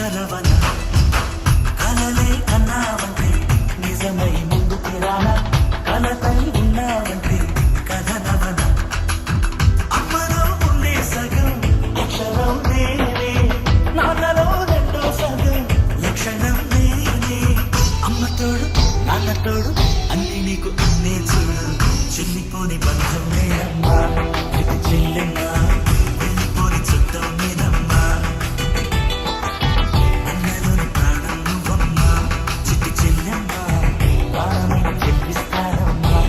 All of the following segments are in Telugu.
గరవన కలలే కన్నావంటే నిజమై ముందుకు రానా కలతై ఉన్నావంటే కథనవన అమ్మలో ఉండే సగం అక్షరం నేనే నాన్నలో రెండో సగం లక్షణం నేనే అమ్మ తోడు నాన్న తోడు అన్ని నీకు అన్నే చూడు చెల్లిపోని బంధం నేనమ్మా ఇది చెల్లెమ్మా వెళ్ళిపోని చుట్టం నేనమ్మా అన్నలోని ప్రాణం నువ్వమ్మా చిట్టి చెల్లెమ్మా ప్రాణం చెప్పిస్తానమ్మా.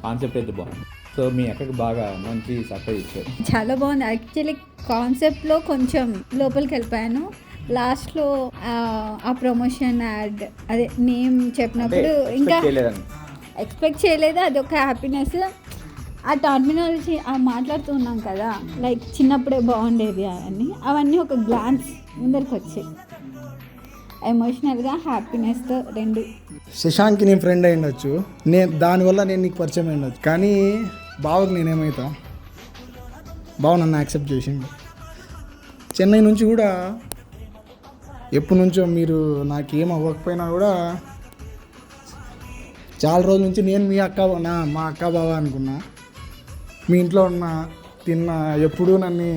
కాన్సెప్ట్ అయితే బాగుంది. సో మీ అక్కకి బాగా మంచి సర్ప్రైజ్ ఇచ్చారు. చాలా బాగుంది. యాక్చువల్లీ కాన్సెప్ట్లో కొంచెం లోపలికి వెళ్ళిపోయాను. లాస్ట్లో ఆ ప్రమోషన్ యాడ్ అదే నేమ్ చెప్పినప్పుడు ఇంకా ఎక్స్పెక్ట్ చేయలేదు. అది ఒక హ్యాపీనెస్. ఆ టర్మినాలజీ మాట్లాడుతున్నాం కదా, లైక్ చిన్నప్పుడే బాగుండేది అని, అవన్నీ ఒక గ్లాన్స్ ముందరికి వచ్చాయి. ఎమోషనల్గా హ్యాపీనెస్తో రెండు. శశాంక్కి నేను ఫ్రెండ్ అయి ఉండొచ్చు, దానివల్ల నేను నీకు పరిచయం అయి ఉండొచ్చు, కానీ బావకి నేనేమవుతా. బావ నన్ను యాక్సెప్ట్ చేసింది. చెన్నై నుంచి కూడా ఎప్పటి నుంచో మీరు నాకేం అవ్వకపోయినా కూడా చాలా రోజుల నుంచి నేను మా అక్క బావ అనుకున్నా. మీ ఇంట్లో ఉన్న తిన్నా ఎప్పుడూ నన్ను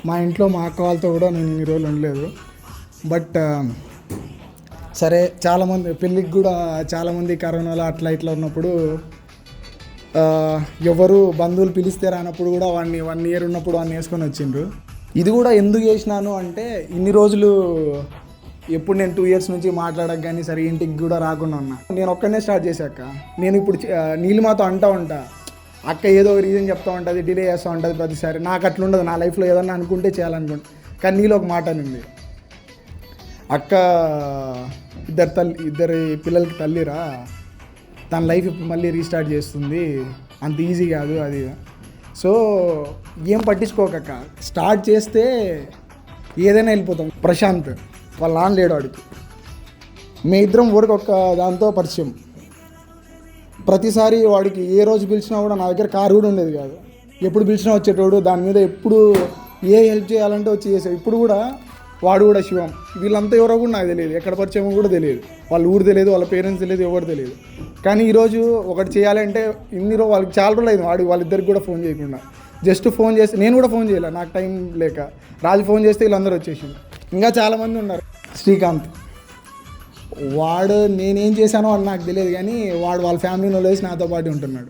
మా ఇంట్లో మా అక్క వాళ్ళతో కూడా నేను ఇన్ని రోజులు ఉండలేదు. బట్ సరే, చాలామంది పెళ్ళికి కూడా చాలామంది కరోనాలో అట్లా ఇట్లా ఉన్నప్పుడు ఎవరు బంధువులు పిలిస్తే రానప్పుడు కూడా 1 year ఉన్నప్పుడు వాడిని వేసుకొని వచ్చిండ్రు. ఇది కూడా ఎందుకు చేసినాను అంటే, ఇన్ని రోజులు ఎప్పుడు నేను 2 years నుంచి మాట్లాడక కానీ సరే ఇంటికి కూడా రాకుండా ఉన్నా. నేను ఒక్కనే స్టార్ట్ చేశాక నేను ఇప్పుడు నీలిమాతో అంటూ ఉంటా, అక్క ఏదో రీజన్ చెప్తూ ఉంటుంది, డిలే చేస్తూ ఉంటుంది ప్రతిసారి. నాకు అట్లా ఉండదు. నా లైఫ్లో ఏదన్నా అనుకుంటే చేయాలనుకుంటా. కానీ నీలో ఒక మాట అనింది, అక్క ఇద్దరి పిల్లలకి తల్లిరా, తన లైఫ్ మళ్ళీ రీస్టార్ట్ చేస్తుంది, అంత ఈజీ కాదు అది. సో ఏం పట్టించుకోకక్క, స్టార్ట్ చేస్తే ఏదైనా వెళ్ళిపోతాం. ప్రశాంత్ వాళ్ళ నాన్న లేడు, వాడికి మీ ఇద్దరం ఊరికి ఒక దాంతో పరిచయం. ప్రతిసారి వాడికి ఏ రోజు పిలిచినా కూడా నా దగ్గర కారు కూడా ఉండేది కాదు. ఎప్పుడు పిలిచినా వచ్చేటోడు. దాని మీద ఎప్పుడు ఏ హెల్ప్ చేయాలంటే వచ్చి చేసావు. ఇప్పుడు కూడా వాడు కూడా శివం, వీళ్ళంతా ఎవరో కూడా నాకు తెలియదు, ఎక్కడ పరిచయం కూడా తెలియదు, వాళ్ళ ఊరు తెలియదు, వాళ్ళ పేరెంట్స్ తెలియదు, ఎవరు తెలియదు. కానీ ఈరోజు ఒకటి చేయాలంటే ఇన్ని రోజు వాళ్ళకి చాలా రోజులు అయింది వాళ్ళిద్దరికి కూడా ఫోన్ చేయకుండా. జస్ట్ ఫోన్ చేస్తే నేను కూడా ఫోన్ చేయలే, నాకు టైం లేక. రాజు ఫోన్ చేస్తే వీళ్ళందరూ వచ్చేసింది. ఇంకా చాలామంది ఉన్నారు. శ్రీకాంత్, వాడు నేనేం చేశానో వాడు నాకు తెలియదు, కానీ వాడు వాళ్ళ ఫ్యామిలీలో లేచి నాతో పాటు ఉంటున్నాడు.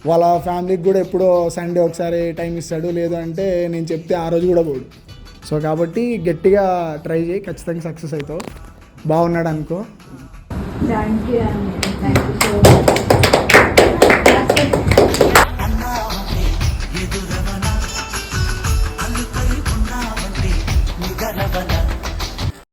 వాళ్ళ ఫ్యామిలీకి కూడా ఎప్పుడో సండే ఒకసారి టైం ఇస్తాడు, లేదు అంటే నేను చెప్తే ఆ రోజు కూడా పోడు. సో కాబట్టి గట్టిగా ట్రై చేయి, ఖచ్చితంగా సక్సెస్ అవుతావు. బాగున్నాడు అనుకో. Thank you.